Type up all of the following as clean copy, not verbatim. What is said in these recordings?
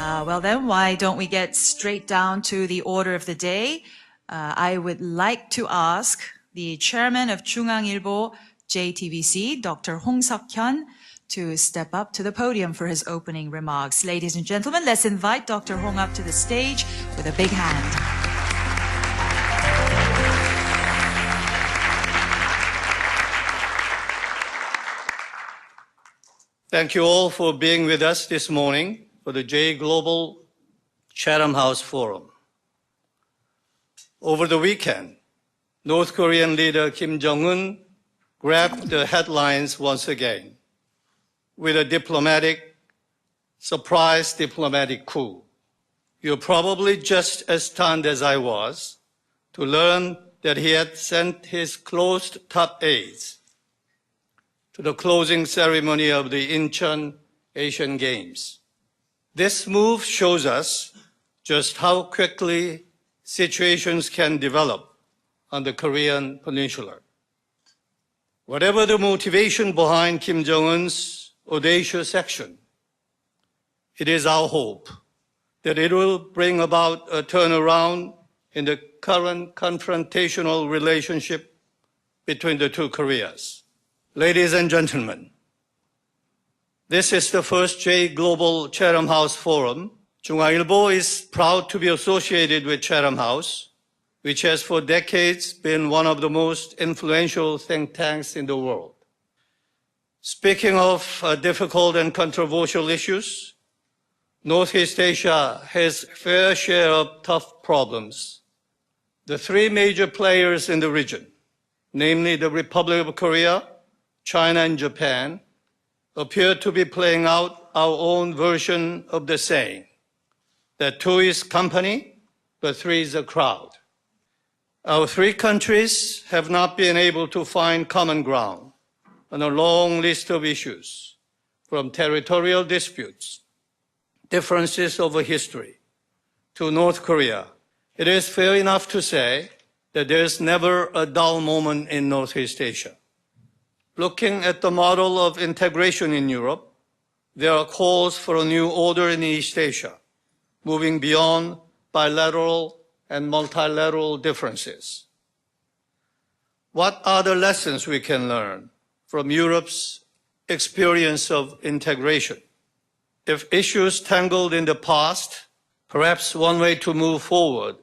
Well then, why don't we get straight down to the order of the day? I would like to ask the chairman of 중앙일보 JTBC, Dr. Hong Seok-hyun, to step up to the podium for his opening remarks. Ladies and gentlemen, let's invite Dr. Hong up to the stage with a big hand. Thank you all for being with us this morning for the J Global Chatham House Forum. Over the weekend, North Korean leader Kim Jong-un grabbed the headlines once again with a surprise diplomatic coup. You're probably just as stunned as I was to learn that he had sent his closed top aides to the closing ceremony of the Incheon Asian Games. This move shows us just how quickly situations can develop on the Korean Peninsula. Whatever the motivation behind Kim Jong-un's audacious action, it is our hope that it will bring about a turnaround in the current confrontational relationship between the two Koreas. Ladies and gentlemen, this is the first J Global Chatham House Forum. 중앙일보 is proud to be associated with Chatham House, which has for decades been one of the most influential think tanks in the world. Speaking of difficult and controversial issues, Northeast Asia has a fair share of tough problems. The three major players in the region, namely the Republic of Korea, China, and Japan, appear to be playing out our own version of the saying that two is company, but three is a crowd. Our three countries have not been able to find common ground on a long list of issues, from territorial disputes, differences over history, to North Korea. It is fair enough to say that there is never a dull moment in Northeast Asia. Looking at the model of integration in Europe, there are calls for a new order in East Asia, moving beyond bilateral and multilateral differences. What are the lessons we can learn from Europe's experience of integration? If issues tangled in the past, perhaps one way to move forward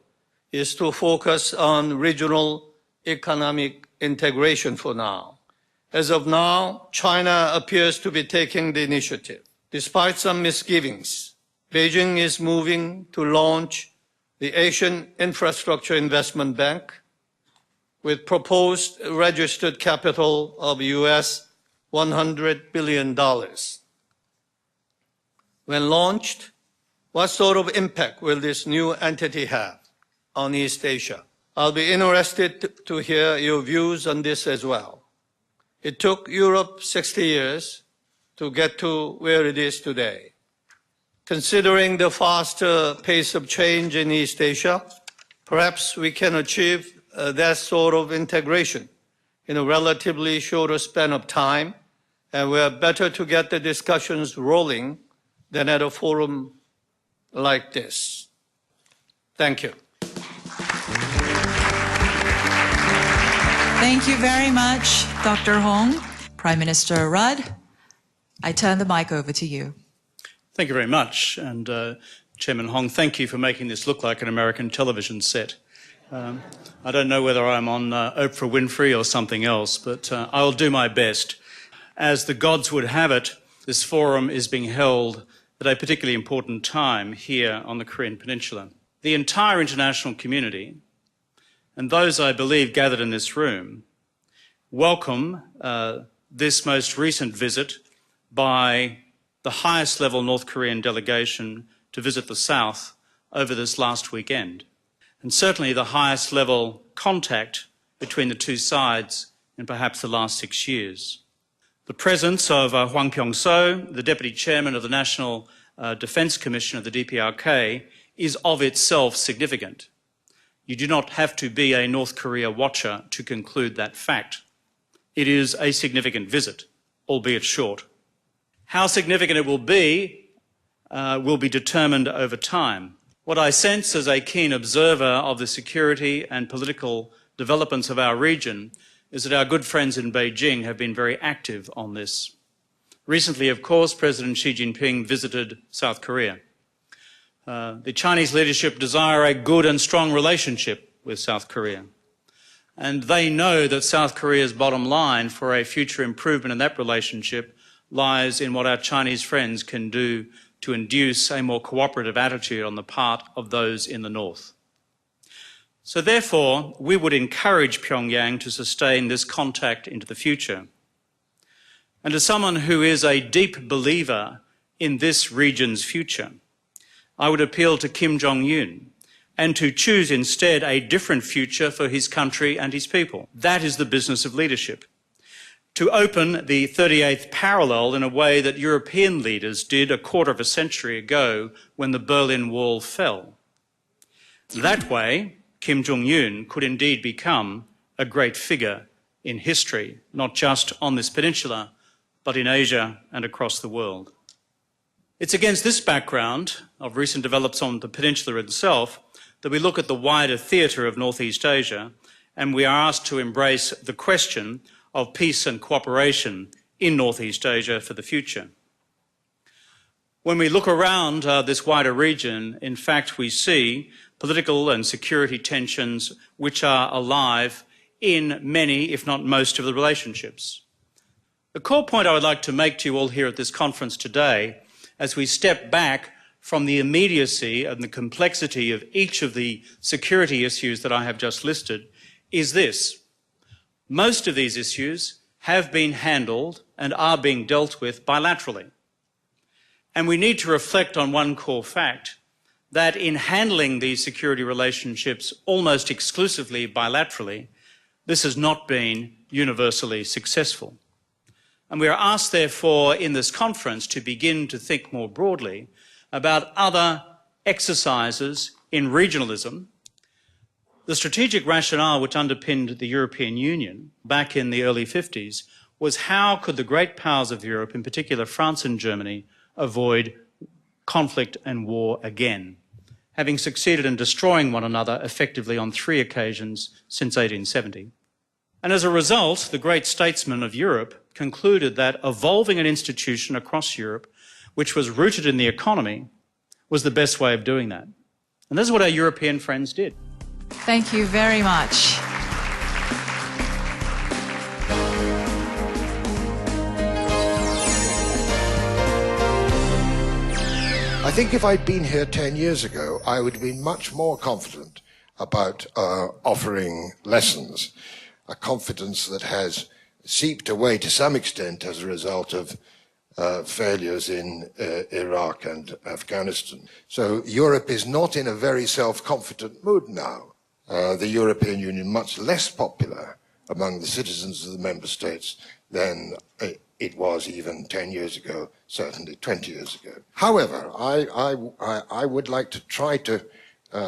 is to focus on regional economic integration for now. As of now, China appears to be taking the initiative. Despite some misgivings, Beijing is moving to launch the Asian Infrastructure Investment Bank with proposed registered capital of US $100 billion. When launched, what sort of impact will this new entity have on East Asia? I'll be interested to hear your views on this as well. It took Europe 60 years to get to where it is today. Considering the faster pace of change in East Asia, perhaps we can achieve that sort of integration in a relatively shorter span of time, and we're better to get the discussions rolling than at a forum like this. Thank you. Thank you very much, Dr. Hong. Prime Minister Rudd, I turn the mic over to you. Thank you very much. And Chairman Hong, thank you for making this look like an American television set. I don't know whether I'm on Oprah Winfrey or something else, but I'll do my best. As the gods would have it, this forum is being held at a particularly important time here on the Korean Peninsula. The entire international community, and those I believe gathered in this room, welcome this most recent visit by the highest level North Korean delegation to visit the South over this last weekend, and certainly the highest level contact between the two sides in perhaps the last 6 years. The presence of Hwang Pyeong-so, the Deputy Chairman of the National Defence Commission of the DPRK, is of itself significant. You do not have to be a North Korea watcher to conclude that fact. It is a significant visit, albeit short. How significant it will be will be determined over time. What I sense as a keen observer of the security and political developments of our region is that our good friends in Beijing have been very active on this. Recently, of course, President Xi Jinping visited South Korea. The Chinese leadership desire a good and strong relationship with South Korea. And they know that South Korea's bottom line for a future improvement in that relationship lies in what our Chinese friends can do to induce a more cooperative attitude on the part of those in the north. So therefore, we would encourage Pyongyang to sustain this contact into the future. And as someone who is a deep believer in this region's future, I would appeal to Kim Jong-un and to choose instead a different future for his country and his people. That is the business of leadership. To open the 38th parallel in a way that European leaders did a quarter of a century ago when the Berlin Wall fell. That way, Kim Jong-un could indeed become a great figure in history, not just on this peninsula, but in Asia and across the world. It's against this background of recent developments on the peninsula itself that we look at the wider theatre of Northeast Asia, and we are asked to embrace the question of peace and cooperation in Northeast Asia for the future. When we look around this wider region, in fact, we see political and security tensions which are alive in many, if not most, of the relationships. The core point I would like to make to you all here at this conference today, as we step back from the immediacy and the complexity of each of the security issues that I have just listed, is this. Most of these issues have been handled and are being dealt with bilaterally. And we need to reflect on one core fact, that in handling these security relationships almost exclusively bilaterally, this has not been universally successful. And we are asked, therefore, in this conference to begin to think more broadly about other exercises in regionalism. The strategic rationale which underpinned the European Union back in the early 50s was how could the great powers of Europe, in particular France and Germany, avoid conflict and war again, having succeeded in destroying one another effectively on 3 occasions since 1870. And as a result, the great statesmen of Europe concluded that evolving an institution across Europe which was rooted in the economy was the best way of doing that. And this is what our European friends did. Thank you very much. I think if I'd been here 10 years ago, I would have been much more confident about offering lessons, a confidence that has seeped away to some extent as a result of failures in Iraq and Afghanistan. So Europe is not in a very self-confident mood now. The European Union much less popular among the citizens of the member states than it was even 10 years ago, certainly 20 years ago. However, I would like to try to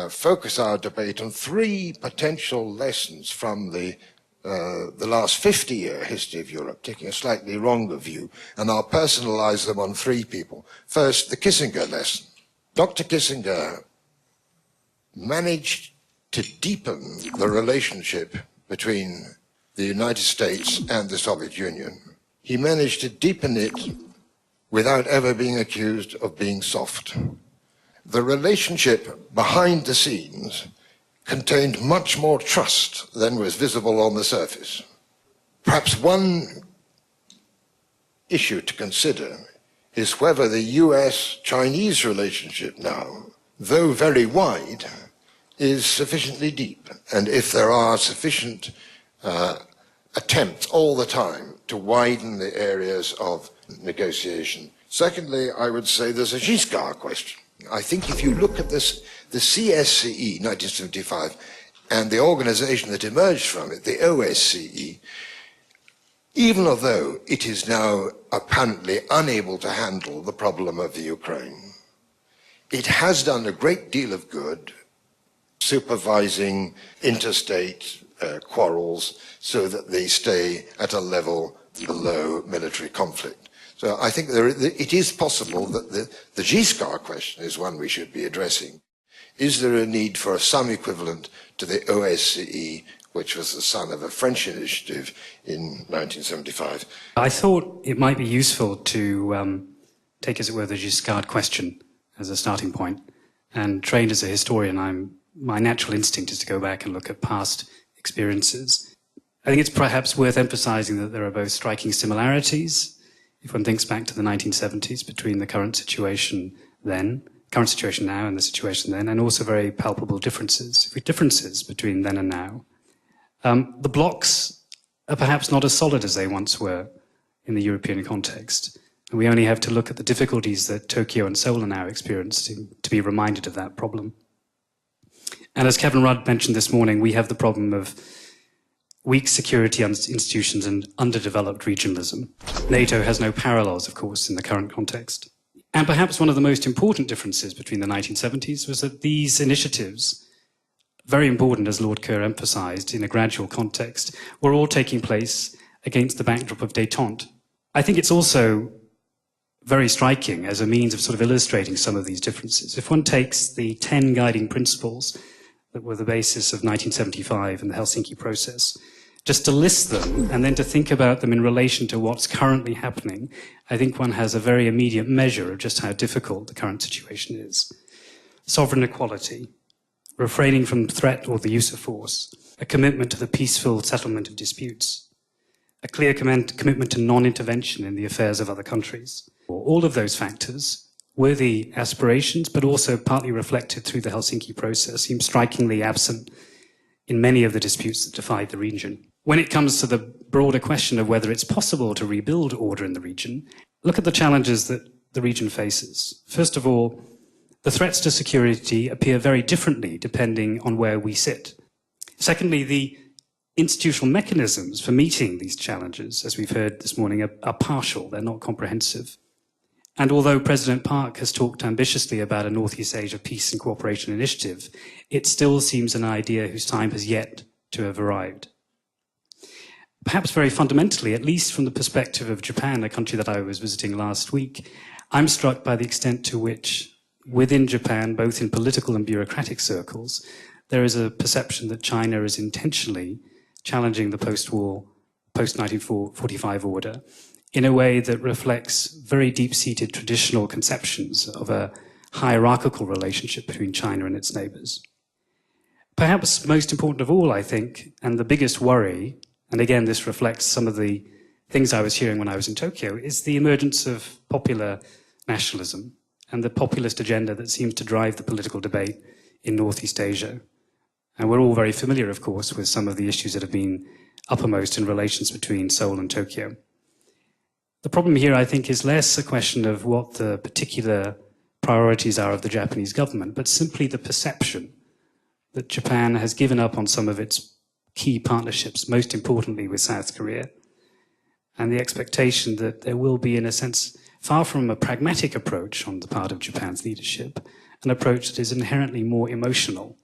focus our debate on 3 potential lessons from the last 50-year history of Europe, taking a slightly longer view, and I'll personalize them on 3 people. First, the Kissinger lesson. Dr. Kissinger managed to deepen the relationship between the United States and the Soviet Union. He managed to deepen it without ever being accused of being soft. The relationship behind the scenes contained much more trust than was visible on the surface. Perhaps one issue to consider is whether the US-Chinese relationship now, though very wide, is sufficiently deep, and if there are sufficient attempts all the time to widen the areas of negotiation. Secondly, I would say there's a Giscard question. I think if you look at this, the CSCE, 1975, and the organization that emerged from it, the OSCE, even although it is now apparently unable to handle the problem of the Ukraine, it has done a great deal of good supervising interstate quarrels so that they stay at a level below military conflict. So I think it is possible that the Giscard question is one we should be addressing. Is there a need for some equivalent to the OSCE, which was the son of a French initiative in 1975? I thought it might be useful to take, as it were, the Giscard question as a starting point. And trained as a historian, my natural instinct is to go back and look at past experiences. I think it's perhaps worth emphasizing that there are both striking similarities, if one thinks back to the 1970s, between the current situation now and the situation then, and also very palpable differences between then and now. The blocks are perhaps not as solid as they once were in the European context. And we only have to look at the difficulties that Tokyo and Seoul are now experiencing to be reminded of that problem. And as Kevin Rudd mentioned this morning, we have the problem of weak security institutions and underdeveloped regionalism. NATO has no parallels, of course, in the current context. And perhaps one of the most important differences between the 1970s was that these initiatives, very important as Lord Kerr emphasized in a gradual context, were all taking place against the backdrop of détente. I think it's also very striking as a means of sort of illustrating some of these differences. If one takes the 10 guiding principles that were the basis of 1975 and the Helsinki process, just to list them and then to think about them in relation to what's currently happening, I think one has a very immediate measure of just how difficult the current situation is. Sovereign equality, refraining from threat or the use of force, a commitment to the peaceful settlement of disputes, a clear commitment to non-intervention in the affairs of other countries. All of those factors, worthy aspirations, but also partly reflected through the Helsinki process, seem strikingly absent in many of the disputes that divide the region. When it comes to the broader question of whether it's possible to rebuild order in the region, look at the challenges that the region faces. First of all, the threats to security appear very differently depending on where we sit. Secondly, the institutional mechanisms for meeting these challenges, as we've heard this morning, are partial, they're not comprehensive. And although President Park has talked ambitiously about a Northeast Asia Peace and Cooperation Initiative, it still seems an idea whose time has yet to have arrived. Perhaps very fundamentally, at least from the perspective of Japan, a country that I was visiting last week, I'm struck by the extent to which, within Japan, both in political and bureaucratic circles, there is a perception that China is intentionally challenging the post-war, post-1945 order in a way that reflects very deep-seated traditional conceptions of a hierarchical relationship between China and its neighbors. Perhaps most important of all, I think, and the biggest worry, and again this reflects some of the things I was hearing when I was in Tokyo, is the emergence of popular nationalism and the populist agenda that seems to drive the political debate in Northeast Asia. And we're all very familiar, of course, with some of the issues that have been uppermost in relations between Seoul and Tokyo. The problem here, I think, is less a question of what the particular priorities are of the Japanese government, but simply the perception that Japan has given up on some of its key partnerships, most importantly with South Korea, and the expectation that there will be, in a sense, far from a pragmatic approach on the part of Japan's leadership, an approach that is inherently more emotional.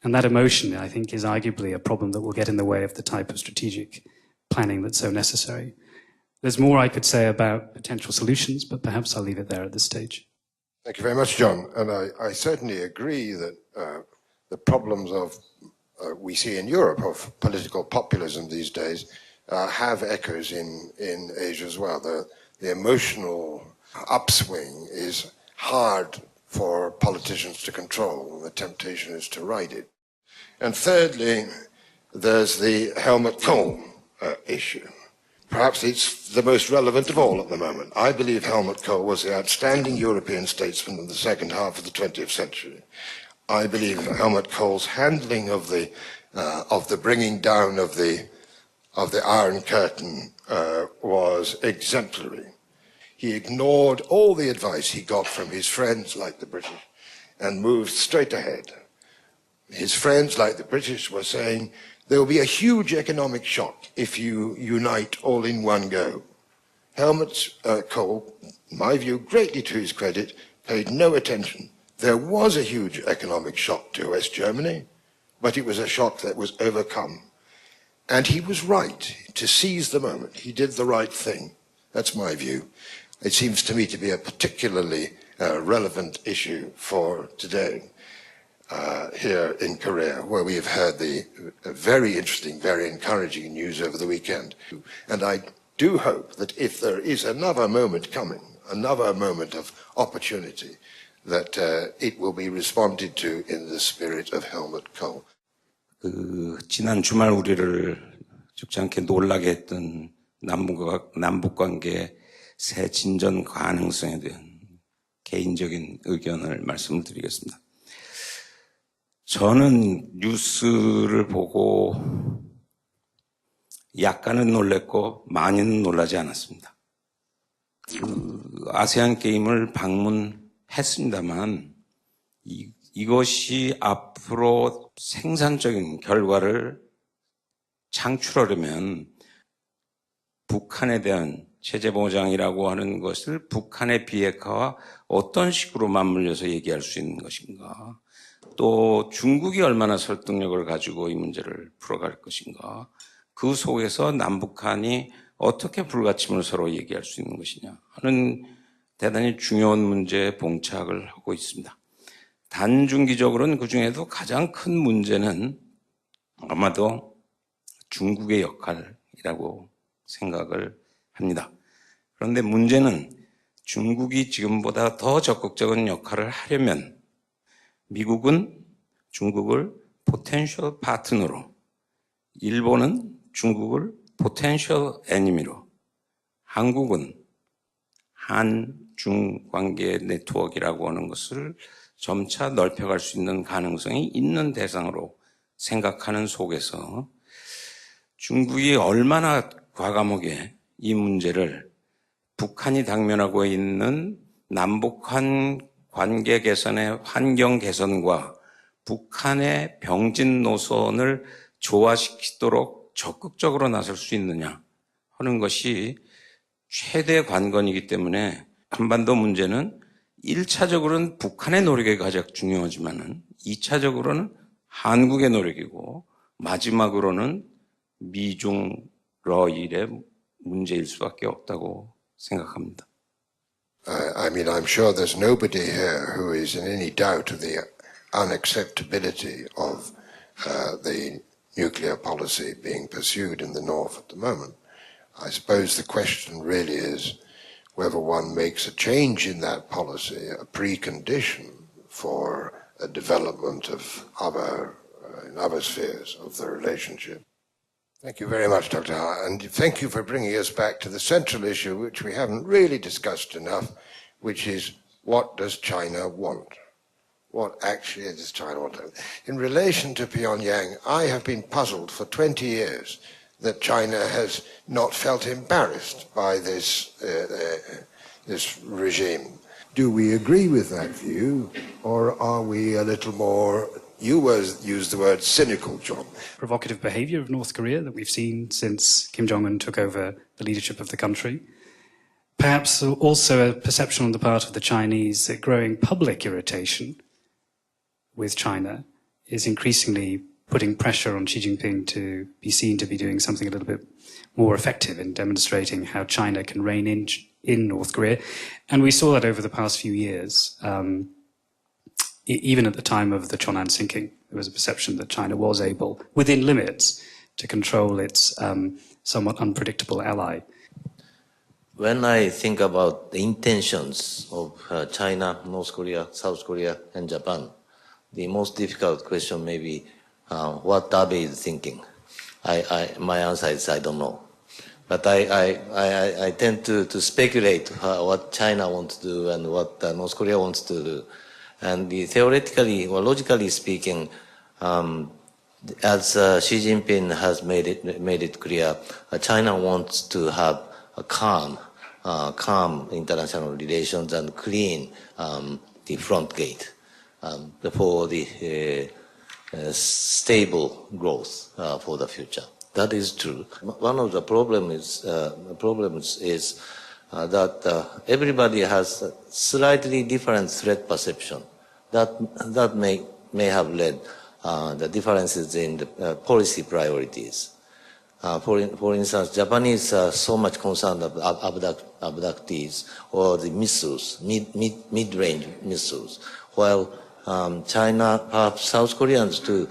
And that emotion, I think, is arguably a problem that will get in the way of the type of strategic planning that's so necessary. There's more I could say about potential solutions, but perhaps I'll leave it there at this stage. Thank you very much, John. And I certainly agree that the problems we see in Europe of political populism these days have echoes in Asia as well. The emotional upswing is hard for politicians to control, and the temptation is to ride it. And thirdly, there's the Helmut Kohl issue. Perhaps it's the most relevant of all at the moment. I believe Helmut Kohl was the outstanding European statesman in the second half of the 20th century. I believe Helmut Kohl's handling of the bringing down of the Iron Curtain was exemplary. He ignored all the advice he got from his friends like the British and moved straight ahead. His friends like the British were saying, there will be a huge economic shock if you unite all in one go. Helmut Kohl, in my view, greatly to his credit, paid no attention. There was a huge economic shock to West Germany, but it was a shock that was overcome. And he was right to seize the moment. He did the right thing. That's my view. It seems to me to be a particularly relevant issue for today here in Korea, where we have heard the very interesting, very encouraging news over the weekend. And I do hope that if there is another moment coming, another moment of opportunity, that it will be responded to in the spirit of Helmut Kohl. 지난 주말 우리를 적지 않게 놀라게 했던 남북 관계 새 진전 가능성에 대한 개인적인 의견을 말씀을 드리겠습니다. 저는 뉴스를 보고 약간은 놀랐고 많이는 놀라지 않았습니다. 아세안 게임을 방문했습니다만 이것이 앞으로 생산적인 결과를 창출하려면 북한에 대한 체제 보장이라고 하는 것을 북한의 비핵화와 어떤 식으로 맞물려서 얘기할 수 있는 것인가, 또 중국이 얼마나 설득력을 가지고 이 문제를 풀어갈 것인가, 그 속에서 남북한이 어떻게 불가침을 서로 얘기할 수 있는 것이냐 하는 대단히 중요한 문제에 봉착을 하고 있습니다. 단중기적으로는 그중에도 가장 큰 문제는 아마도 중국의 역할이라고 생각을 합니다. 그런데 문제는 중국이 지금보다 더 적극적인 역할을 하려면 미국은 중국을 포텐셜 파트너로, 일본은 중국을 포텐셜 애니미로, 한국은 한중 관계 네트워크라고 하는 것을 점차 넓혀갈 수 있는 가능성이 있는 대상으로 생각하는 속에서 중국이 얼마나 과감하게 이 문제를 북한이 당면하고 있는 남북한 관계 개선의 환경 개선과 북한의 병진 노선을 조화시키도록 적극적으로 나설 수 있느냐 하는 것이 최대 관건이기 때문에 한반도 문제는 1차적으로는 북한의 노력이 가장 중요하지만은 2차적으로는 한국의 노력이고 마지막으로는 미중 러일의 문제일 수밖에 없다고 생각합니다. I mean, I'm sure there's nobody here who is in any doubt of the unacceptability of the nuclear policy being pursued in the North at the moment. I suppose the question really is whether one makes a change in that policy a precondition for a development of in other spheres of the relationship. Thank you very much, Dr. Ha, and thank you for bringing us back to the central issue, which we haven't really discussed enough, which is what does China want? What actually does China want? In relation to Pyongyang, I have been puzzled for 20 years that China has not felt embarrassed by this regime. Do we agree with that view, or are we a little more, you used the word cynical, John? Provocative behavior of North Korea that we've seen since Kim Jong-un took over the leadership of the country. Perhaps also a perception on the part of the Chinese that growing public irritation with China is increasingly putting pressure on Xi Jinping to be seen to be doing something a little bit more effective in demonstrating how China can rein in North Korea. And we saw that over the past few years. Even at the time of the Cheonan sinking, there was a perception that China was able, within limits, to control its somewhat unpredictable ally. When I think about the intentions of China, North Korea, South Korea, and Japan, the most difficult question may be, what are they thinking? My answer is I don't know. But I tend to speculate what China wants to do and what North Korea wants to do. And theoretically or logically speaking, as Xi Jinping has made it clear, China wants to have a calm international relations and clean the front gate for the stable growth for the future. That is true. One of the problems is that everybody has a slightly different threat perception. That may have led the differences in the policy priorities. For instance, Japanese are so much concerned about abductees or the missiles, mid-range missiles, while China, perhaps South Koreans to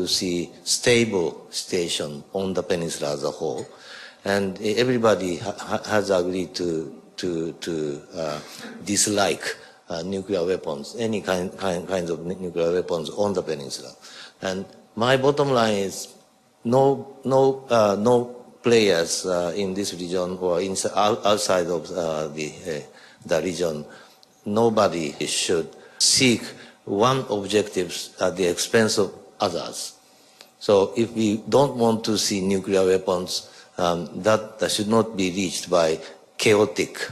see stable situation on the peninsula as a whole, and everybody has agreed to dislike nuclear weapons, any kinds of nuclear weapons on the peninsula. And my bottom line is no players in this region or outside of the region. Nobody should seek one objective at the expense of others. So if we don't want to see nuclear weapons, that should not be reached by chaotic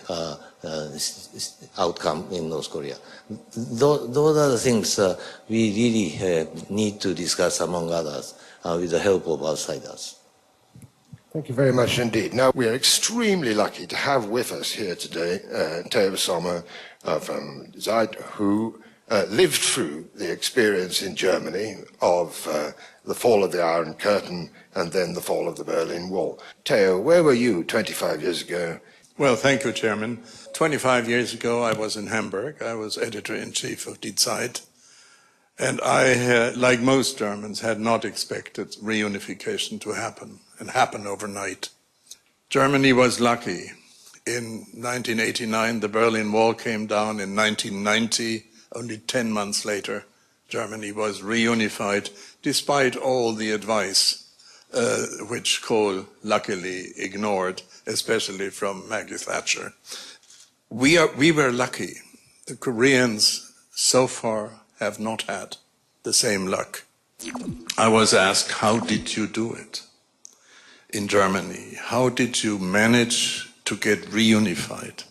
outcome in North Korea. Those are the things we really need to discuss among others with the help of outsiders. Thank you very much indeed. Now, we are extremely lucky to have with us here today Teo Sommer from Zeit, who lived through the experience in Germany of the fall of the Iron Curtain and then the fall of the Berlin Wall. Teo, where were you 25 years ago? Well, thank you, Chairman. 25 years ago, I was in Hamburg. I was editor-in-chief of Die Zeit. And I, like most Germans, had not expected reunification to happen and happen overnight. Germany was lucky. In 1989, the Berlin Wall came down. In 1990, only 10 months later, Germany was reunified, despite all the advice which Kohl luckily ignored, especially from Maggie Thatcher. We were lucky. The Koreans so far have not had the same luck. I was asked, how did you do it in Germany? How did you manage to get reunified?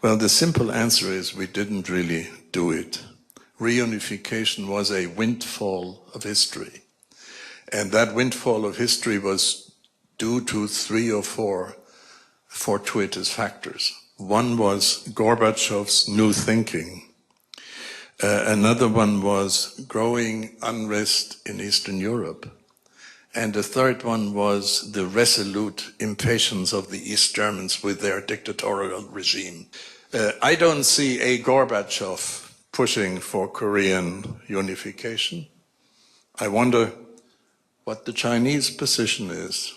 Well, the simple answer is we didn't really do it. Reunification was a windfall of history. And that windfall of history was due to 3 or 4 fortuitous factors. One was Gorbachev's new thinking. Another one was growing unrest in Eastern Europe. And the third one was the resolute impatience of the East Germans with their dictatorial regime. I don't see a Gorbachev pushing for Korean unification. I wonder what the Chinese position is.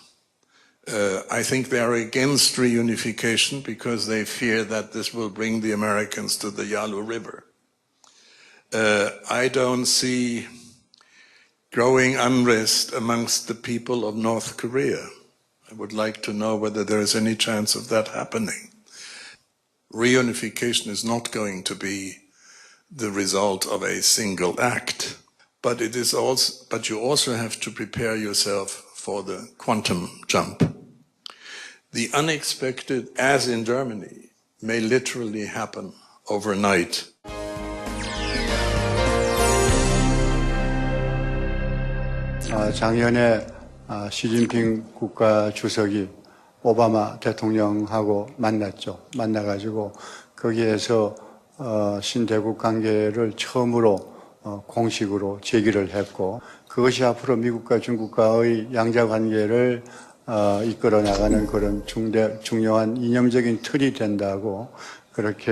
I think they are against reunification because they fear that this will bring the Americans to the Yalu River. I don't see growing unrest amongst the people of North Korea. I would like to know whether there is any chance of that happening. Reunification is not going to be the result of a single act, but you also have to prepare yourself for the quantum jump. The unexpected, as in Germany, may literally happen overnight. 작년에 시진핑 국가 주석이 오바마 대통령하고 만났죠. 만나가지고 거기에서 신대국 관계를 처음으로 공식으로 제기를 했고, 그것이 앞으로 미국과 중국과의 양자 관계를 이끌어 나가는 그런 중요한 이념적인 틀이 된다고 그렇게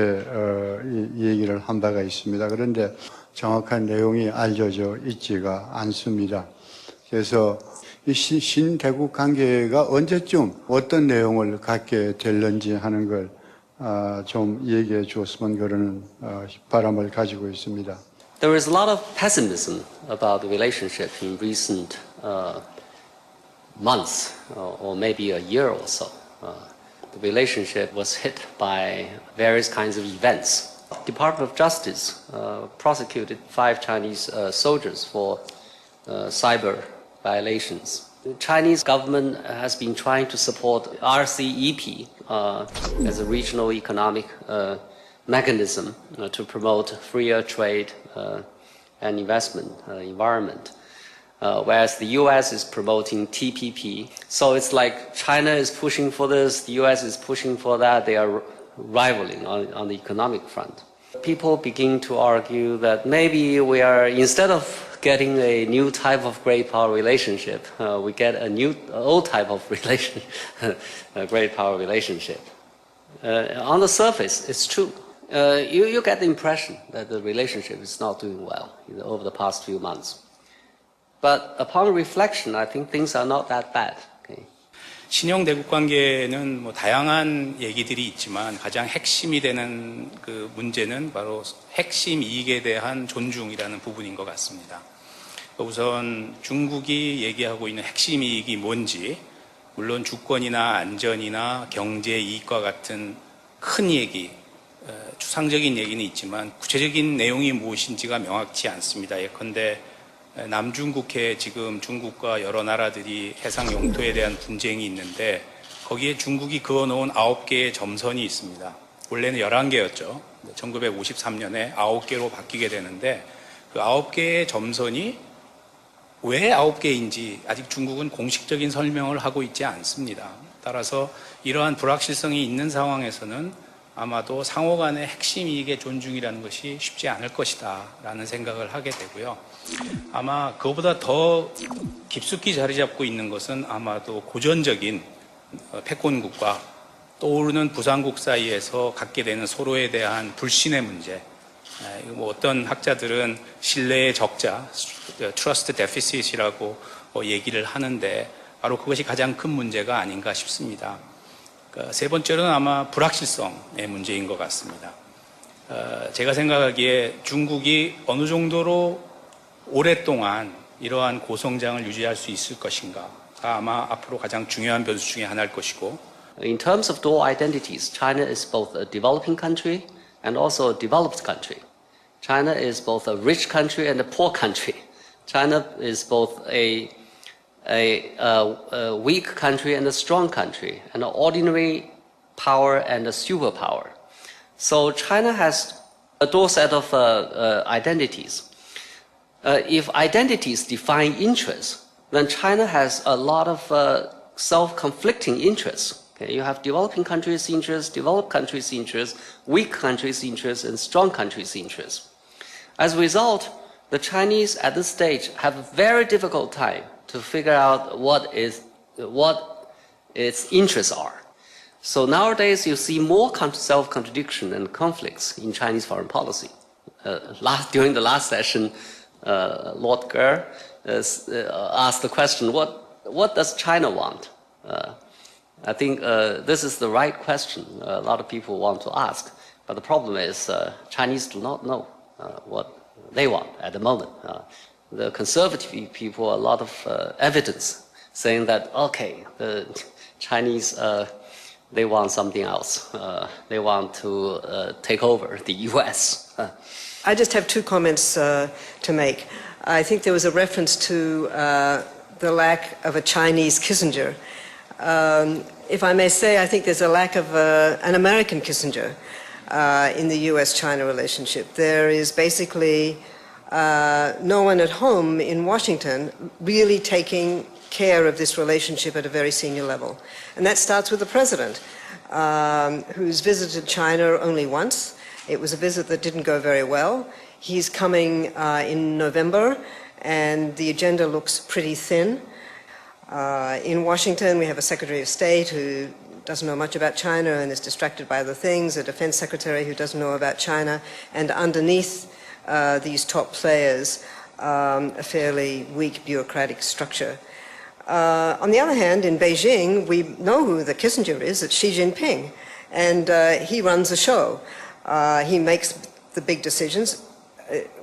이 얘기를 한 바가 있습니다. 그런데 정확한 내용이 알려져 있지가 않습니다. 그래서 이 신대국 관계가 언제쯤 어떤 내용을 갖게 될는지 하는 걸 좀 얘기해 주었으면 그러는 바람을 가지고 있습니다. There is a lot of pessimism about the relationship in recent months or maybe a year or so. The relationship was hit by various kinds of events. The Department of Justice prosecuted 5 Chinese soldiers for cyber violations. The Chinese government has been trying to support RCEP as a regional economic mechanism to promote freer trade and investment environment, whereas the US is promoting TPP. So it's like China is pushing for this, the US is pushing for that. They are rivaling on the economic front. People begin to argue that maybe we are, instead of getting a new type of great power relationship. We get a old type of a great power relationship. On the surface, it's true. You get the impression that the relationship is not doing well over the past few months. But upon reflection, I think things are not that bad. Okay. 신형 대국 관계는 뭐 다양한 얘기들이 있지만 가장 핵심이 되는 그 문제는 바로 핵심 이익에 대한 존중이라는 부분인 것 같습니다. 우선 중국이 얘기하고 있는 핵심 이익이 뭔지, 물론 주권이나 안전이나 경제 이익과 같은 큰 얘기, 추상적인 얘기는 있지만 구체적인 내용이 무엇인지가 명확치 않습니다. 예컨대 남중국해에 지금 중국과 여러 나라들이 해상 영토에 대한 분쟁이 있는데 거기에 중국이 그어놓은 9개의 점선이 있습니다. 원래는 11개였죠. 1953년에 9개로 바뀌게 되는데 그 9개의 점선이 왜 9개인지 아직 중국은 공식적인 설명을 하고 있지 않습니다. 따라서 이러한 불확실성이 있는 상황에서는 아마도 상호 간의 핵심 이익의 존중이라는 것이 쉽지 않을 것이다 라는 생각을 하게 되고요. 아마 그보다 더 깊숙이 자리 잡고 있는 것은 아마도 고전적인 패권국과 떠오르는 부상국 사이에서 갖게 되는 서로에 대한 불신의 문제, 뭐 어떤 학자들은 신뢰의 적자, trust deficit이라고 얘기를 하는데 바로 그것이 가장 큰 문제가 아닌가 싶습니다. 세 번째로는 아마 불확실성의 문제인 것 같습니다. 제가 생각하기에 중국이 어느 정도로 오랫동안 이러한 고성장을 유지할 수 있을 것인가가 아마 앞으로 가장 중요한 변수 중에 하나일 것이고. In terms of dual identities, China is both a developing country and also a developed country. China is both a rich country and a poor country. China is both a weak country and a strong country, an ordinary power and a superpower. So China has a dual set of identities. If identities define interests, then China has a lot of self-conflicting interests. Okay? You have developing countries' interests, developed countries' interests, weak countries' interests, and strong countries' interests. As a result, the Chinese at this stage have a very difficult time to figure out what its interests are. So nowadays you see more self-contradiction and conflicts in Chinese foreign policy. During the last session, Lord Ger asked the question, what does China want? I think this is the right question a lot of people want to ask. But the problem is Chinese do not know what they want at the moment. The conservative people, a lot of evidence saying that, okay, the Chinese, they want something else. They want to take over the US. I just have two comments to make. I think there was a reference to the lack of a Chinese Kissinger. If I may say, I think there's a lack of an American Kissinger in the US-China relationship. There is basically no one at home in Washington really taking care of this relationship at a very senior level. And that starts with the president, who's visited China only once. It was a visit that didn't go very well. He's coming in November, and the agenda looks pretty thin. In Washington, we have a Secretary of State who doesn't know much about China and is distracted by other things, a Defense Secretary who doesn't know about China, and underneath these top players, a fairly weak bureaucratic structure. On the other hand, in Beijing, we know who the Kissinger is. It's Xi Jinping, and he runs the show. He makes the big decisions.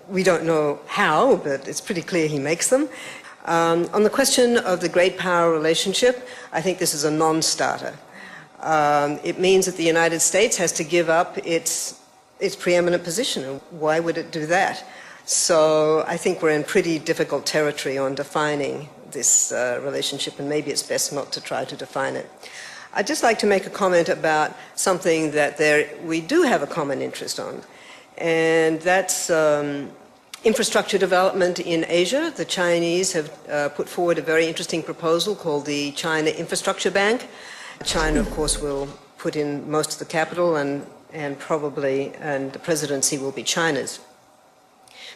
We don't know how, but it's pretty clear he makes them. On the question of the great power relationship, I think this is a non-starter. It means that the United States has to give up its preeminent position. Why would it do that? So I think we're in pretty difficult territory on defining this relationship, and maybe it's best not to try to define it. I'd just like to make a comment about something that we do have a common interest on, and that's infrastructure development in Asia. The Chinese have put forward a very interesting proposal called the China Infrastructure Bank. China, of course, will put in most of the capital, and the presidency will be China's.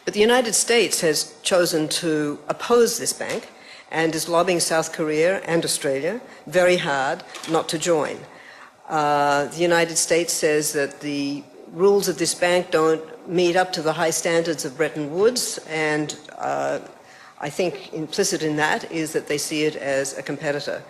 But the United States has chosen to oppose this bank and is lobbying South Korea and Australia very hard not to join. The United States says that the rules of this bank don't meet up to the high standards of Bretton Woods, and I think implicit in that is that they see it as a competitor.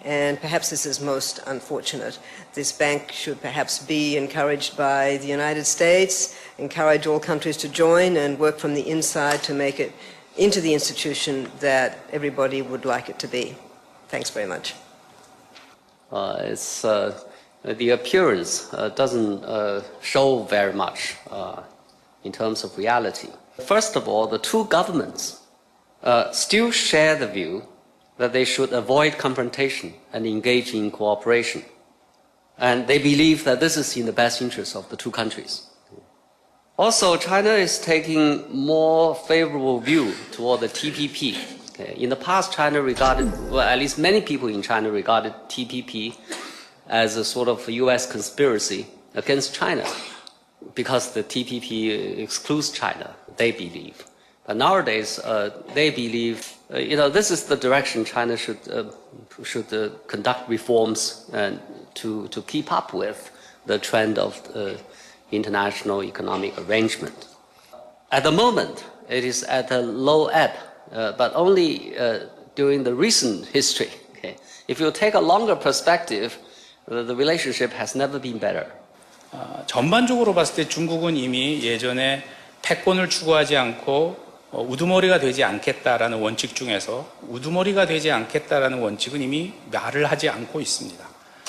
And perhaps this is most unfortunate. This bank should perhaps be encouraged by the United States, encourage all countries to join and work from the inside to make it into the institution that everybody would like it to be. Thanks very much. The appearance doesn't show very much in terms of reality. First of all, the two governments still share the view that they should avoid confrontation and engage in cooperation. And they believe that this is in the best interest of the two countries. Also, China is taking more favorable view toward the TPP. In the past, China regarded, well, at least many people in China regarded TPP as a sort of US conspiracy against China because the TPP excludes China, they believe. But nowadays, they believe, this is the direction China should conduct reforms and to keep up with the trend of international economic arrangement. At the moment, it is at a low ebb, but only during the recent history. Okay? If you take a longer perspective, the relationship has never been better. 전반적으로 봤을 때 중국은 이미 예전에 패권을 추구하지 않고 우두머리가 되지 않겠다라는 원칙 중에서 우두머리가 되지 않겠다라는 원칙은 이미 말을 하지 않고 있습니다.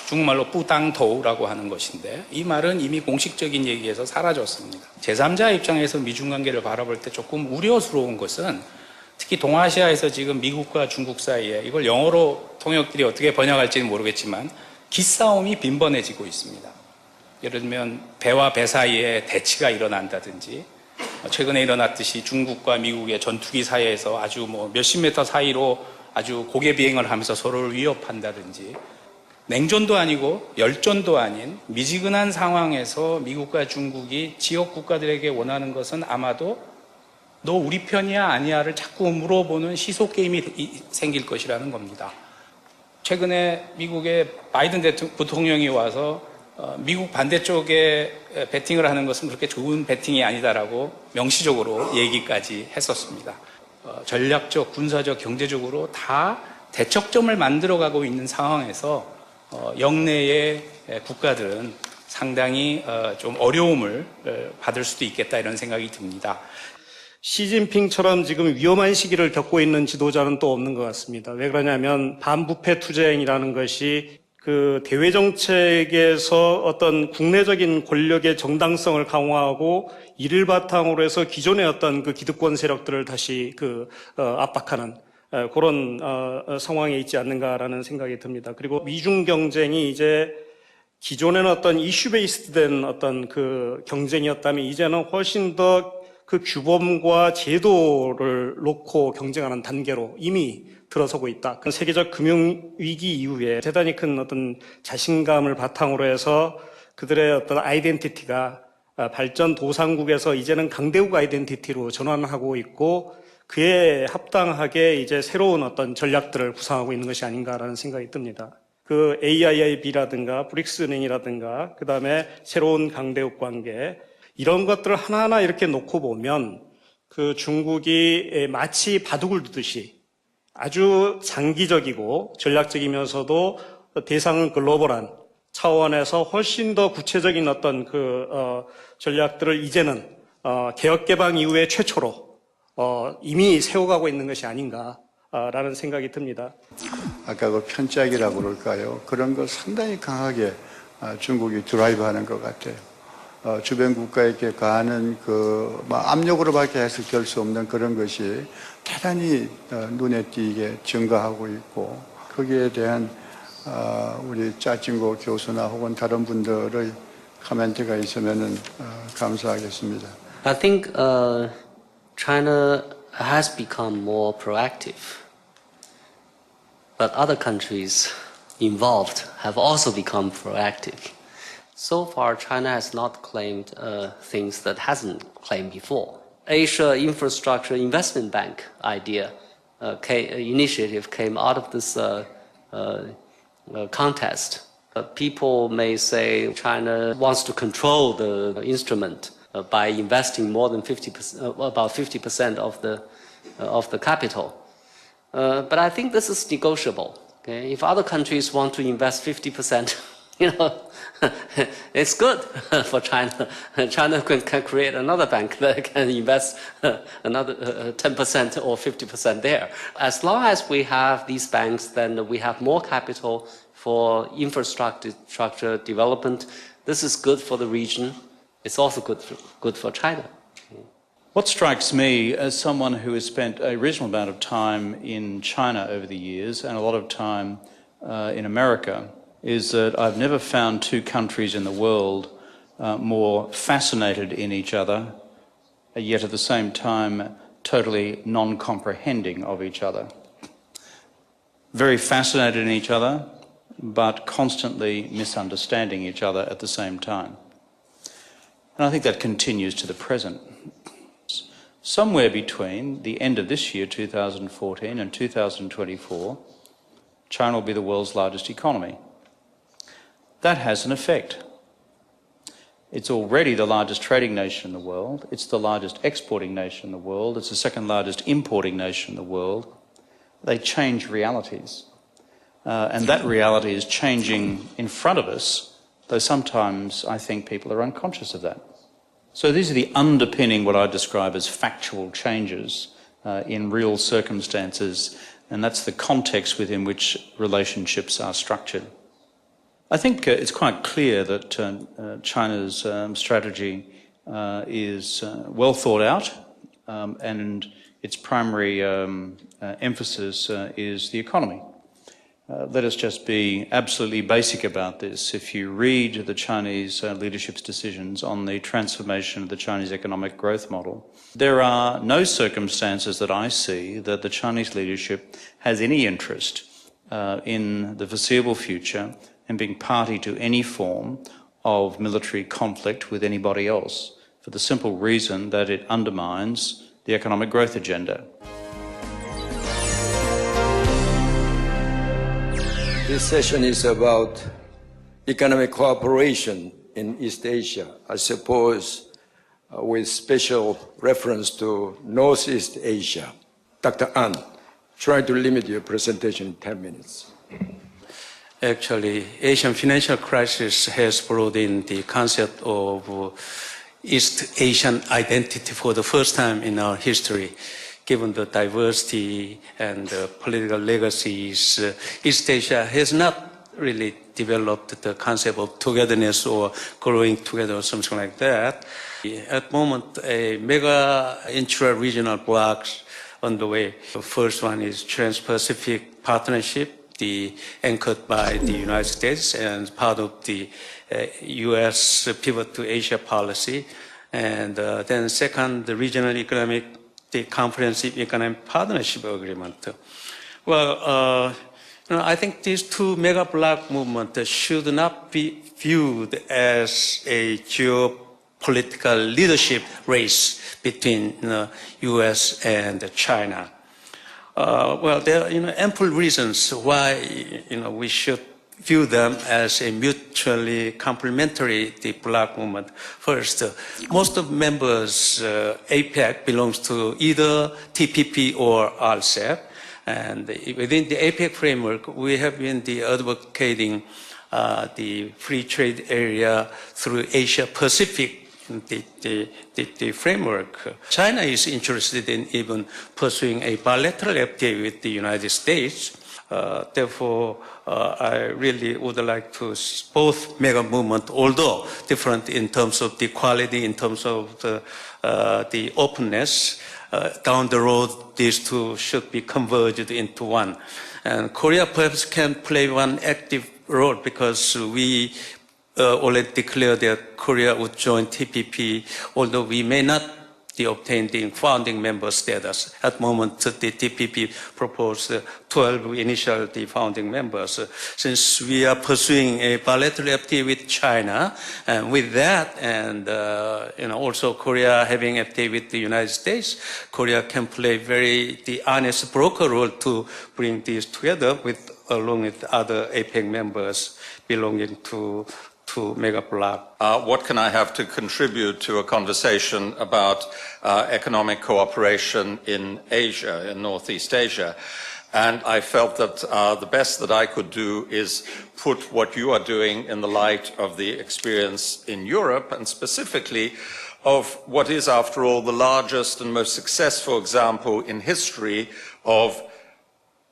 중국말로 뿌당토우라고 하는 것인데 이 말은 이미 공식적인 얘기에서 사라졌습니다. 제3자 입장에서 미중 관계를 바라볼 때 조금 우려스러운 것은 특히 동아시아에서 지금 미국과 중국 사이에 이걸 영어로 통역들이 어떻게 번역할지는 모르겠지만 기싸움이 빈번해지고 있습니다. 예를 들면 배와 배 사이에 대치가 일어난다든지 최근에 일어났듯이 중국과 미국의 전투기 사이에서 아주 몇십 미터 사이로 아주 고개 비행을 하면서 서로를 위협한다든지 냉전도 아니고 열전도 아닌 미지근한 상황에서 미국과 중국이 지역 국가들에게 원하는 것은 아마도 너 우리 편이야 아니야를 자꾸 물어보는 시소 게임이 생길 것이라는 겁니다. 최근에 미국의 바이든 부통령이 와서 미국 반대쪽에 배팅을 하는 것은 그렇게 좋은 배팅이 아니다라고 명시적으로 얘기까지 했었습니다. 전략적, 군사적, 경제적으로 다 대척점을 만들어가고 있는 상황에서 영내의 국가들은 상당히 좀 어려움을 받을 수도 있겠다 이런 생각이 듭니다. 시진핑처럼 지금 위험한 시기를 겪고 있는 지도자는 또 없는 것 같습니다. 왜 그러냐면 반부패 투쟁이라는 것이 그 대외 정책에서 어떤 국내적인 권력의 정당성을 강화하고 이를 바탕으로 해서 기존의 어떤 그 기득권 세력들을 다시 압박하는 그런 상황에 있지 않는가라는 생각이 듭니다. 그리고 미중 경쟁이 이제 기존에는 어떤 이슈 베이스된 어떤 그 경쟁이었다면 이제는 훨씬 더 그 규범과 제도를 놓고 경쟁하는 단계로 이미 들어서고 있다. 세계적 금융위기 이후에 대단히 큰 어떤 자신감을 바탕으로 해서 그들의 어떤 아이덴티티가 발전 도상국에서 이제는 강대국 아이덴티티로 전환하고 있고 그에 합당하게 이제 새로운 어떤 전략들을 구상하고 있는 것이 아닌가라는 생각이 듭니다. 그 AIIB라든가 브릭스 은행이라든가 그 다음에 새로운 강대국 관계 이런 것들을 하나하나 이렇게 놓고 보면 그 중국이 마치 바둑을 두듯이 아주 장기적이고 전략적이면서도 대상은 글로벌한 차원에서 훨씬 더 구체적인 어떤 전략들을 이제는 개혁개방 이후에 최초로 이미 세워가고 있는 것이 아닌가라는 생각이 듭니다. 아까 그 편짝이라고 그럴까요? 그런 거 상당히 강하게 중국이 드라이브하는 것 같아요. 주변 국가에게 가하는 압력으로밖에 해석될 수 없는 그런 것이 대단히 눈에 띄게 증가하고 있고 거기에 대한 우리 짜증고 교수나 혹은 다른 분들의 코멘트가 있으면 감사하겠습니다. I think China has become more proactive, but other countries involved have also become proactive. So far, China has not claimed things that hasn't claimed before. Asia Infrastructure Investment Bank idea, initiative came out of this contest. People may say China wants to control the instrument by investing more than 50%, about 50% of the capital. But I think this is negotiable. Okay? If other countries want to invest 50%, it's good for China. China can create another bank that can invest another 10% or 50% there. As long as we have these banks, then we have more capital for infrastructure development. This is good for the region. It's also good for China. What strikes me as someone who has spent a reasonable amount of time in China over the years and a lot of time in America is that I've never found two countries in the world more fascinated in each other, yet at the same time totally non-comprehending of each other. Very fascinated in each other, but constantly misunderstanding each other at the same time. And I think that continues to the present. Somewhere between the end of this year, 2014, and 2024, China will be the world's largest economy. That has an effect. It's already the largest trading nation in the world. It's the largest exporting nation in the world. It's the second largest importing nation in the world. They change realities. And that reality is changing in front of us, though sometimes I think people are unconscious of that. So these are the underpinning what I describe as factual changes in real circumstances, and that's the context within which relationships are structured. I think it's quite clear that China's strategy is well thought out, and its primary emphasis is the economy. Let us just be absolutely basic about this. If you read the Chinese leadership's decisions on the transformation of the Chinese economic growth model, there are no circumstances that I see that the Chinese leadership has any interest in the foreseeable future in being party to any form of military conflict with anybody else, for the simple reason that it undermines the economic growth agenda. This session is about economic cooperation in East Asia, I suppose with special reference to Northeast Asia. Dr. An, try to limit your presentation in 10 minutes. Actually, Asian financial crisis has brought in the concept of East Asian identity for the first time in our history. Given the diversity and the political legacies, East Asia has not really developed the concept of togetherness or growing together or something like that. At the moment, a mega intra-regional blocks on the way. The first one is Trans-Pacific Partnership, anchored by the United States and part of the U.S. pivot to Asia policy. And then second, the Regional Economic, the Comprehensive Economic Partnership Agreement. Well, I think these two mega bloc movements should not be viewed as a geopolitical leadership race between U.S. and China. Well, there are ample reasons why we should view them as a mutually complementary bloc movement. First, most of members APEC belongs to either TPP or RCEP, and within the APEC framework, we have been advocating the free trade area through Asia Pacific. The framework. China is interested in even pursuing a bilateral FTA with the United States. Therefore, I really would like to both mega movement, although different in terms of the quality, in terms of the openness, down the road, these two should be converged into one. And Korea perhaps can play one active role because we already declared that Korea would join TPP, although we may not obtain the founding member status. At the moment, the TPP proposed 12 initial the founding members. Since we are pursuing a bilateral FTA with China, and with that, and also Korea having FTA with the United States, Korea can play the honest broker role to bring these together along with other APEC members belonging to mega bloc. What can I have to contribute to a conversation about economic cooperation in Asia, in Northeast Asia? And I felt that the best that I could do is put what you are doing in the light of the experience in Europe, and specifically of what is, after all, the largest and most successful example in history of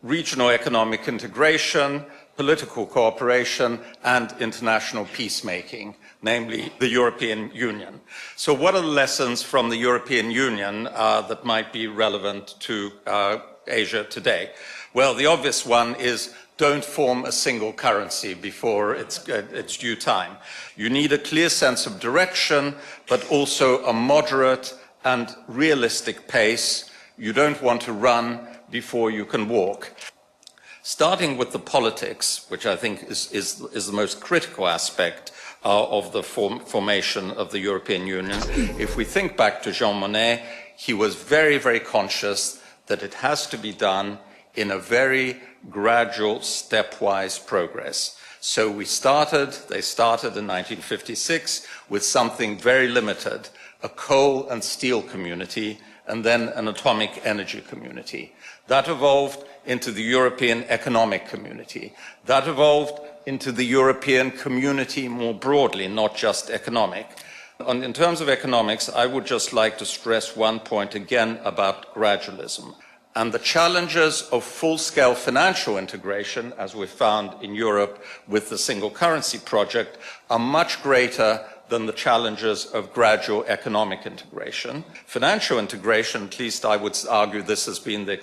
regional economic integration, political cooperation, and international peacemaking, namely the European Union. So what are the lessons from the European Union that might be relevant to Asia today? Well, the obvious one is don't form a single currency before its due time. You need a clear sense of direction, but also a moderate and realistic pace. You don't want to run before you can walk. Starting with the politics, which I think is the most critical aspect of the formation of the European Union. If we think back to Jean Monnet, he was very, very conscious that it has to be done in a very gradual, stepwise progress. So they started in 1956 with something very limited, a coal and steel community, and then an atomic energy community. That evolved into the European Economic Community. That evolved into the European community more broadly, not just economic. And in terms of economics, I would just like to stress one point again about gradualism. And the challenges of full-scale financial integration, as we found in Europe with the single currency project, are much greater than the challenges of gradual economic integration. Financial integration, at least I would argue this has been the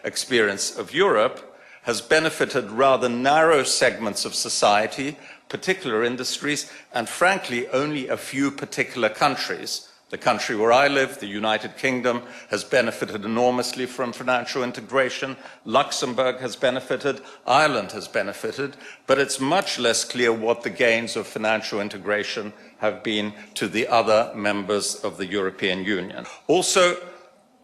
experience of Europe, has benefited rather narrow segments of society, particular industries, and frankly, only a few particular countries. The country where I live, the United Kingdom, has benefited enormously from financial integration. Luxembourg has benefited, Ireland has benefited, but it's much less clear what the gains of financial integration have been to the other members of the European Union. Also,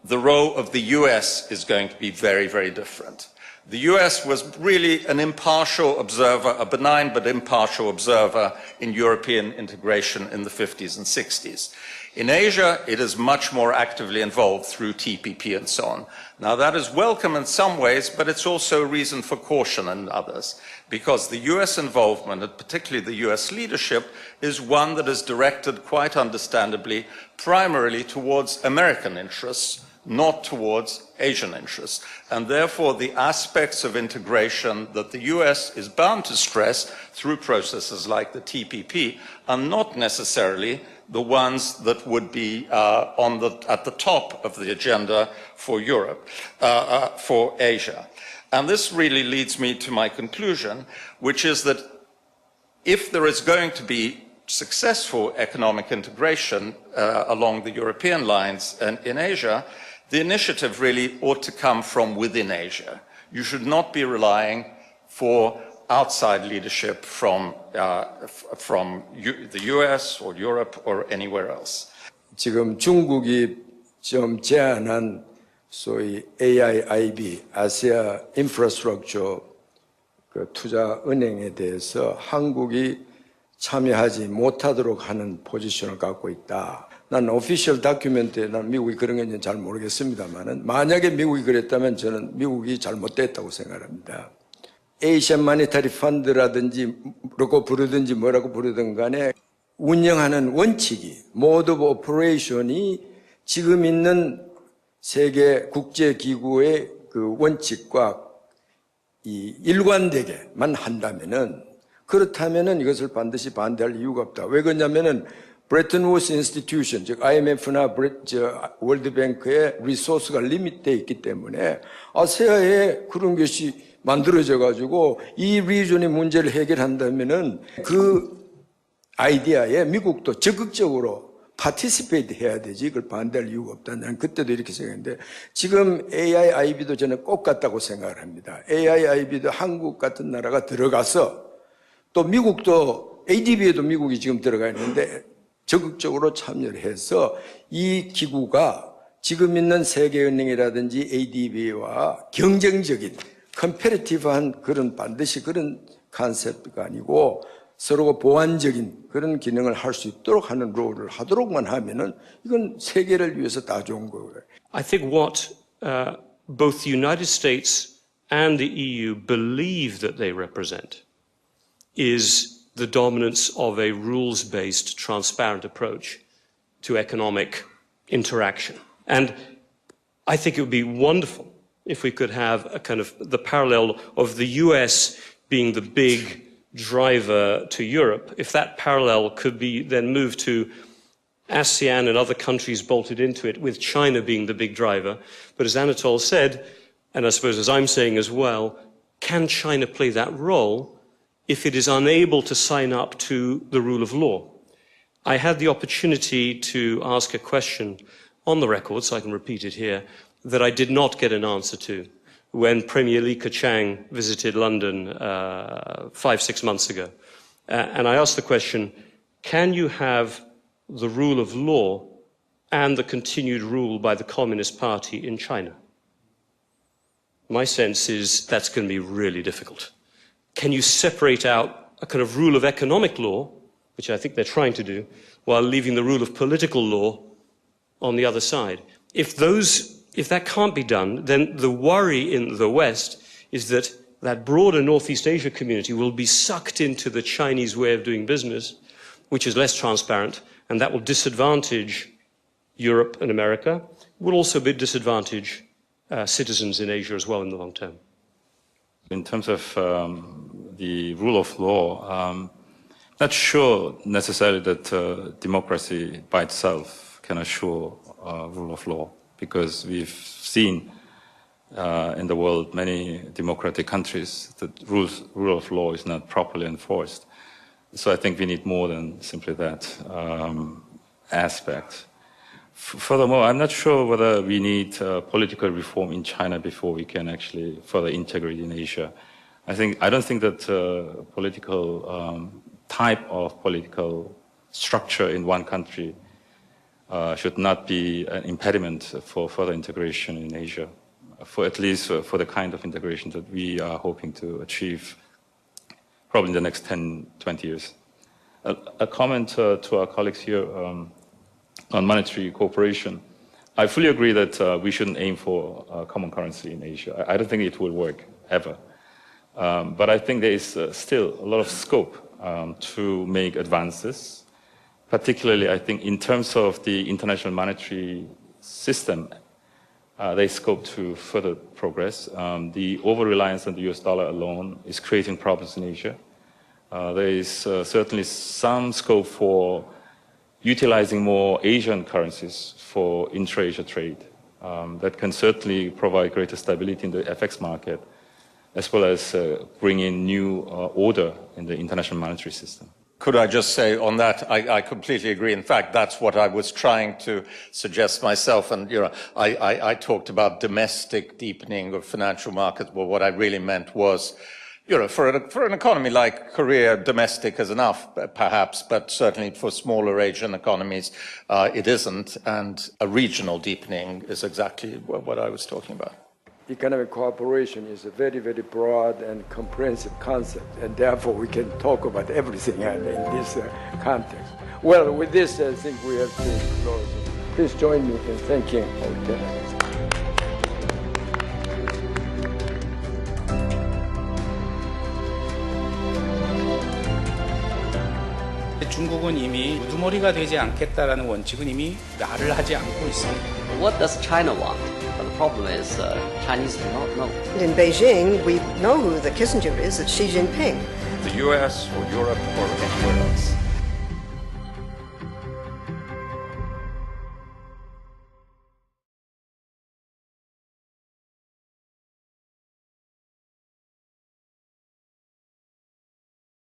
the role of the US is going to be very, very different. The US was really an impartial observer, a benign but impartial observer in European integration in the 50s and 60s. In Asia, it is much more actively involved through TPP and so on. Now, that is welcome in some ways, but it's also a reason for caution in others, because the US involvement, and particularly the US leadership, is one that is directed, quite understandably, primarily towards American interests, not towards Asian interests. And therefore, the aspects of integration that the US is bound to stress through processes like the TPP are not necessarily the ones that would be at the top of the agenda for Europe, for Asia. And this really leads me to my conclusion, which is that if there is going to be successful economic integration along the European lines and in Asia, the initiative really ought to come from within Asia. You should not be relying for outside leadership from the US or Europe or anywhere else. 지금 중국이 좀 제안한 소위 AIIB, 아시아 인프라스트럭처 투자 은행에 대해서 한국이 참여하지 못하도록 하는 포지션을 갖고 있다. 난 오피셜 다큐멘트에 난 미국이 그런 게 잘 모르겠습니다만은 만약에 미국이 그랬다면 저는 미국이 잘못됐다고 생각합니다. 에이시안 마니터리 펀드라든지 뭐라고 부르든지 뭐라고 부르든 간에 운영하는 원칙이 모드 오브 오퍼레이션이 지금 있는 세계 국제기구의 그 원칙과 이 일관되게만 한다면은 그렇다면은 이것을 반드시 반대할 이유가 없다. 왜 그러냐면은 브레튼 우드 인스티튜션, 즉 IMF나 월드뱅크의 리소스가 리밋되어 있기 때문에 아세아에 그런 것이 만들어져 가지고 이 리전의 문제를 해결한다면은 그 아이디어에 미국도 적극적으로 파티시페이트 해야 되지 이걸 반대할 이유가 없다. 난 그때도 이렇게 생각했는데 지금 AIIB도 저는 꼭 같다고 생각을 합니다. AIIB도 한국 같은 나라가 들어가서 또 미국도 ADB에도 미국이 지금 들어가 있는데 적극적으로 참여를 해서 이 기구가 지금 있는 세계은행이라든지 ADB와 경쟁적인 컴페리티브한 그런 반드시 그런 컨셉트가 아니고 서로 보완적인 그런 기능을 할 수 있도록 하는 롤을 하도록만 하면은 이건 세계를 위해서 다 좋은 거고요. I think what both the United States and the EU believe that they represent is the dominance of a rules-based, transparent approach to economic interaction. And I think it would be wonderful if we could have a kind of the parallel of the US being the big driver to Europe, if that parallel could be then moved to ASEAN and other countries bolted into it, with China being the big driver. But as Anatole said, and I suppose as I'm saying as well, can China play that role if it is unable to sign up to the rule of law? I had the opportunity to ask a question on the record, so I can repeat it here, that I did not get an answer to when Premier Li Keqiang visited London 5-6 months ago. And I asked the question, can you have the rule of law and the continued rule by the Communist Party in China? My sense is that's going to be really difficult. Can you separate out a kind of rule of economic law, which I think they're trying to do, while leaving the rule of political law on the other side? If that can't be done, then the worry in the West is that that broader Northeast Asia community will be sucked into the Chinese way of doing business, which is less transparent, and that will disadvantage Europe and America. It will also disadvantage citizens in Asia as well in the long term. In terms of the rule of law, not sure necessarily that democracy by itself can assure rule of law, because we've seen in the world many democratic countries that rule of law is not properly enforced. So I think we need more than simply that aspect. Furthermore, I'm not sure whether we need political reform in China before we can actually further integrate in Asia. I don't think that political type of political structure in one country should not be an impediment for further integration in Asia, for at least for the kind of integration that we are hoping to achieve probably in the next 10, 20 years. A comment to our colleagues here on monetary cooperation. I fully agree that we shouldn't aim for a common currency in Asia. I don't think it will work ever. But I think there is still a lot of scope to make advances, particularly I think in terms of the international monetary system, there is scope to further progress. The over-reliance on the US dollar alone is creating problems in Asia. There is certainly some scope for utilizing more Asian currencies for intra-Asia trade. That can certainly provide greater stability in the FX market, as well as bring in new order in the international monetary system. Could I just say on that, I completely agree. In fact, that's what I was trying to suggest myself. And, I talked about domestic deepening of financial markets. Well, what I really meant was, for an economy like Korea, domestic is enough, perhaps, but certainly for smaller Asian economies, it isn't. And a regional deepening is exactly what I was talking about. Economic cooperation is a very, very broad and comprehensive concept, and therefore we can talk about everything in this context. Well, with this, I think we have to close. Please join me in thanking our panelists. 중국은 이미 우두머리가 되지 않겠다라는 원칙은 이미 말을 하지 않고 있습니다. What does China want? But the problem is Chinese do not know. In Beijing, we know who the Kissinger is. It's Xi Jinping. The US or Europe or anywhere else.